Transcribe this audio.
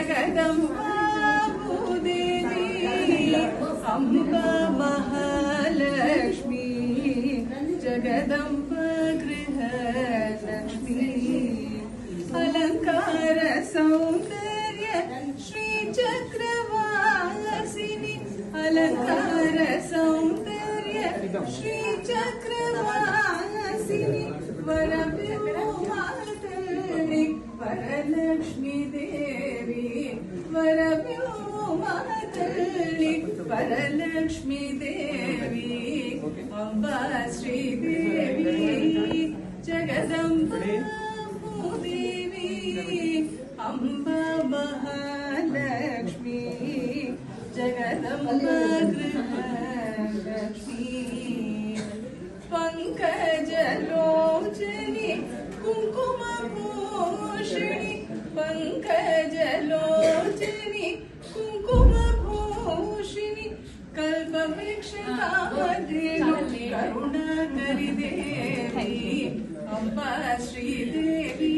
जगदम्बा भूदेवी अम्बा महालक्ष्मी जगदम्बा गृहलक्ष्मी अलंकार सौंदर्य श्री चक्रवासिनी अलंकार सौंदर्य श्री चक्रवासिनी वरव्योमातरणि वरलक्ष्मी देवी वरव्योमातरणि वरलक्ष्मी देवी अम्बा श्रीदेवी जगदम्बा भूदेवी अम्बा महालक्ष्मी जगदम्बा गृहलक्ष्मी पंकजलोचनी कुङ्कुमभूषिणि पंकजलोचनी कुङ्कुमभूषिणि कल्पवृक्षकामधेनु करुणाकरी देवी अम्बा श्रीदेवी